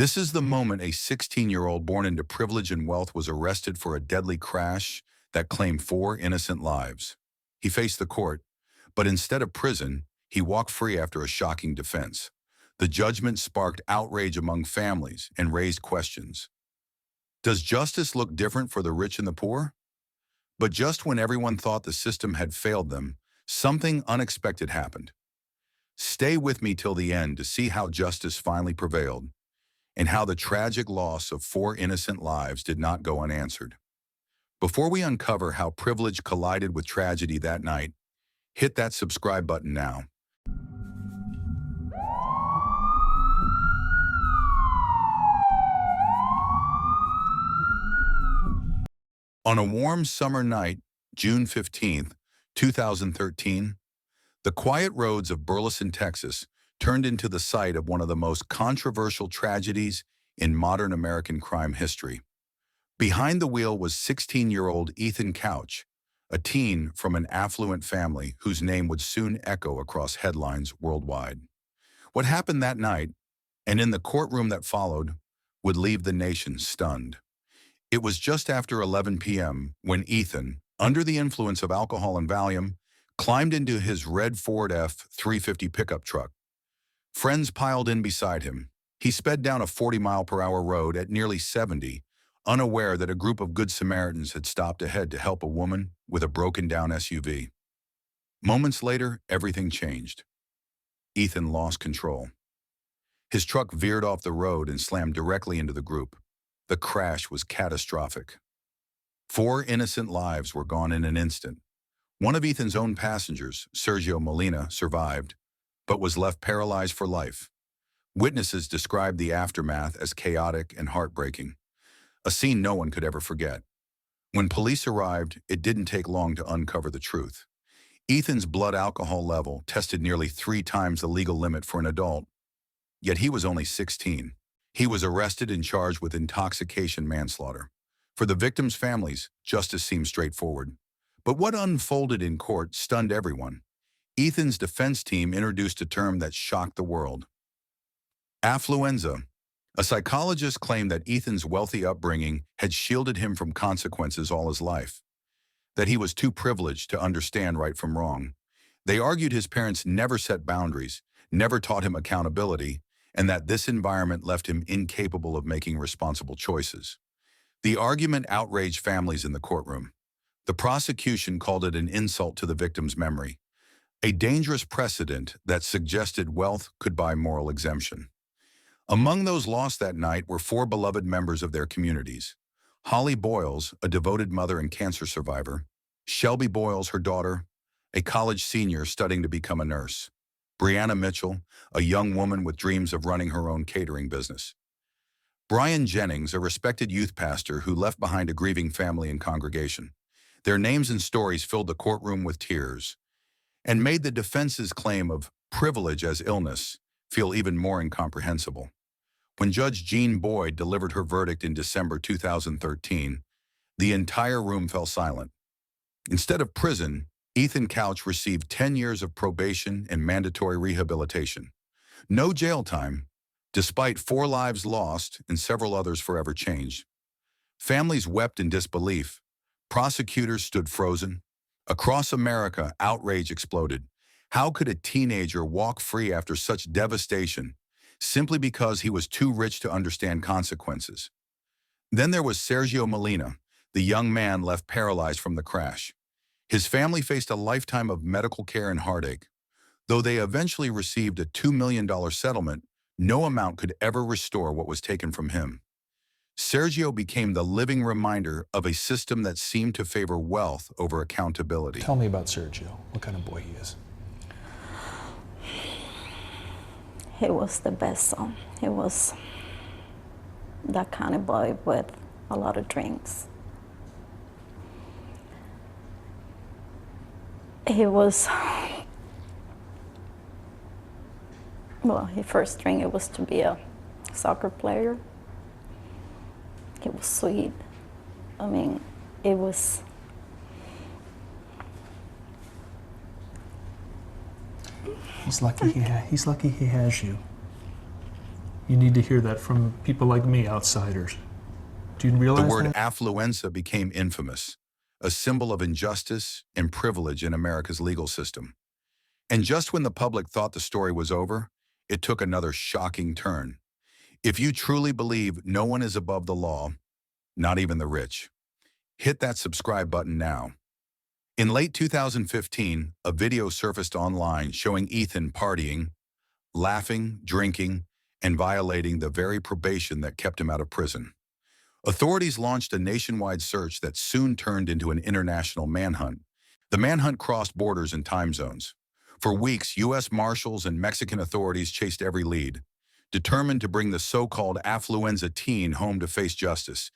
This is the moment a 16-year-old born into privilege and wealth was arrested for a deadly crash that claimed 4 innocent lives. He faced the court, but instead of prison, he walked free after a shocking defense. The judgment sparked outrage among families and raised questions. Does justice look different for the rich and the poor? But just when everyone thought the system had failed them, something unexpected happened. Stay with me till the end to see how justice finally prevailed and how the tragic loss of 4 innocent lives did not go unanswered. Before we uncover how privilege collided with tragedy that night, hit that subscribe button now. On a warm summer night, June 15th, 2013, the quiet roads of Burleson, Texas, turned into the site of one of the most controversial tragedies in modern American crime history. Behind the wheel was 16-year-old Ethan Couch, a teen from an affluent family whose name would soon echo across headlines worldwide. What happened that night, and in the courtroom that followed, would leave the nation stunned. It was just after 11 p.m. when Ethan, under the influence of alcohol and Valium, climbed into his red Ford F-350 pickup truck. Friends piled in beside him. He sped down a 40-mile-per-hour road at nearly 70, unaware that a group of Good Samaritans had stopped ahead to help a woman with a broken-down SUV. Moments later, everything changed. Ethan lost control. His truck veered off the road and slammed directly into the group. The crash was catastrophic. 4 innocent lives were gone in an instant. One of Ethan's own passengers, Sergio Molina, survived, but was left paralyzed for life. Witnesses described the aftermath as chaotic and heartbreaking, a scene no one could ever forget. When police arrived, it didn't take long to uncover the truth. Ethan's blood alcohol level tested nearly 3 times the legal limit for an adult, yet he was only 16. He was arrested and charged with intoxication manslaughter. For the victims' families, justice seemed straightforward. But what unfolded in court stunned everyone. Ethan's defense team introduced a term that shocked the world: affluenza. A psychologist claimed that Ethan's wealthy upbringing had shielded him from consequences all his life, that he was too privileged to understand right from wrong. They argued his parents never set boundaries, never taught him accountability, and that this environment left him incapable of making responsible choices. The argument outraged families in the courtroom. The prosecution called it an insult to the victim's memory, a dangerous precedent that suggested wealth could buy moral exemption. Among those lost that night were 4 beloved members of their communities: Holly Boyles, a devoted mother and cancer survivor; Shelby Boyles, her daughter, a college senior studying to become a nurse; Brianna Mitchell, a young woman with dreams of running her own catering business; Brian Jennings, a respected youth pastor who left behind a grieving family and congregation. Their names and stories filled the courtroom with tears and made the defense's claim of privilege as illness feel even more incomprehensible. When Judge Jean Boyd delivered her verdict in December 2013, the entire room fell silent. Instead of prison, Ethan Couch received 10 years of probation and mandatory rehabilitation. No jail time, despite 4 lives lost and several others forever changed. Families wept in disbelief. Prosecutors stood frozen. Across America, outrage exploded. How could a teenager walk free after such devastation simply because he was too rich to understand consequences? Then there was Sergio Molina, the young man left paralyzed from the crash. His family faced a lifetime of medical care and heartache. Though they eventually received a $2 million settlement, no amount could ever restore what was taken from him. Sergio became the living reminder of a system that seemed to favor wealth over accountability. Tell me about Sergio, what kind of boy he is. He was the best son. He was that kind of boy with a lot of drinks. He was, well, his first dream it was to be a soccer player. He was sweet. I mean, it was. He's lucky he has you. You need to hear that from people like me, outsiders. Do you realize The word that? affluenza became infamous, a symbol of injustice and privilege in America's legal system. And just when the public thought the story was over, it took another shocking turn. If you truly believe no one is above the law, not even the rich, hit that subscribe button now. In late 2015, a video surfaced online showing Ethan partying, laughing, drinking, and violating the very probation that kept him out of prison. Authorities launched a nationwide search that soon turned into an international manhunt. The manhunt crossed borders and time zones. For weeks, U.S. Marshals and Mexican authorities chased every lead, determined to bring the so-called Affluenza Teen home to face justice.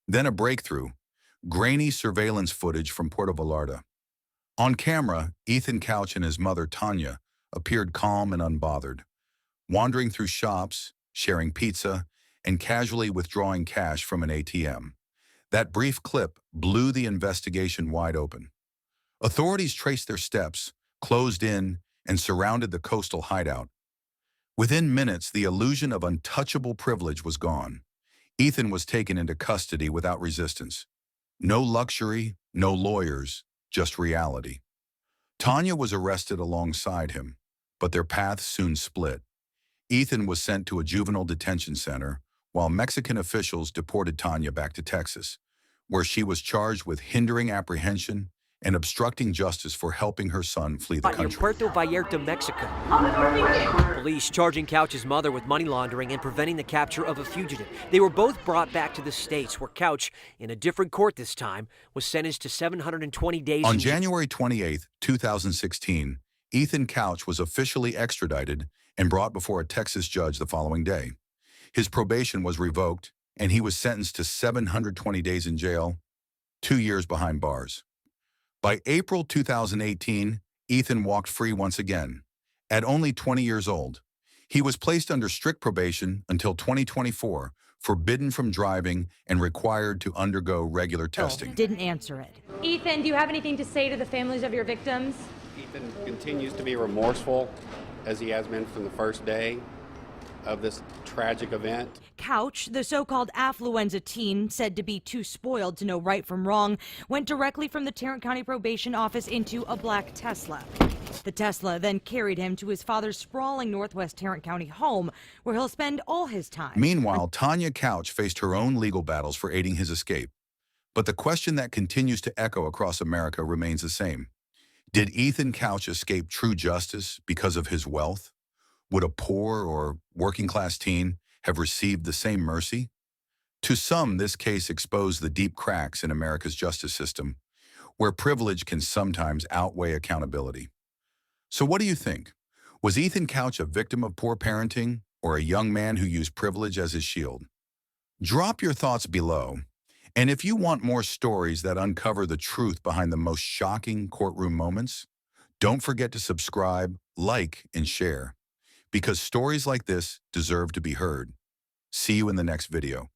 Then a breakthrough, grainy surveillance footage from Puerto Vallarta. On camera, Ethan Couch and his mother, Tanya, appeared calm and unbothered, wandering through shops, sharing pizza, and casually withdrawing cash from an ATM. That brief clip blew the investigation wide open. Authorities traced their steps, closed in, and surrounded the coastal hideout. Within minutes, the illusion of untouchable privilege was gone. Ethan was taken into custody without resistance. No luxury, no lawyers, just reality. Tanya was arrested alongside him, but their paths soon split. Ethan was sent to a juvenile detention center, while Mexican officials deported Tanya back to Texas, where she was charged with hindering apprehension and obstructing justice for helping her son flee the Near country. Puerto Vallarta, Mexico. Police charging Couch's mother with money laundering and preventing the capture of a fugitive. They were both brought back to the States, where Couch, in a different court this time, was sentenced to 720 days On in jail. January 28, 2016, Ethan Couch was officially extradited and brought before a Texas judge the following day. His probation was revoked, and he was sentenced to 720 days in jail, 2 years behind bars. By April 2018, Ethan walked free once again. At only 20 years old, he was placed under strict probation until 2024, forbidden from driving and required to undergo regular testing. Didn't answer it. Ethan, do you have anything to say to the families of your victims? Ethan continues to be remorseful, as he has been from the first day of this tragic event. Couch, the so-called Affluenza Teen, said to be too spoiled to know right from wrong, went directly from the Tarrant County Probation Office into a black Tesla. The Tesla then carried him to his father's sprawling Northwest Tarrant County home, where he'll spend all his time. Meanwhile, Tanya Couch faced her own legal battles for aiding his escape. But the question that continues to echo across America remains the same. Did Ethan Couch escape true justice because of his wealth? Would a poor or working-class teen have received the same mercy? To some, this case exposed the deep cracks in America's justice system, where privilege can sometimes outweigh accountability. So what do you think? Was Ethan Couch a victim of poor parenting or a young man who used privilege as his shield? Drop your thoughts below. And if you want more stories that uncover the truth behind the most shocking courtroom moments, don't forget to subscribe, like, and share, because stories like this deserve to be heard. See you in the next video.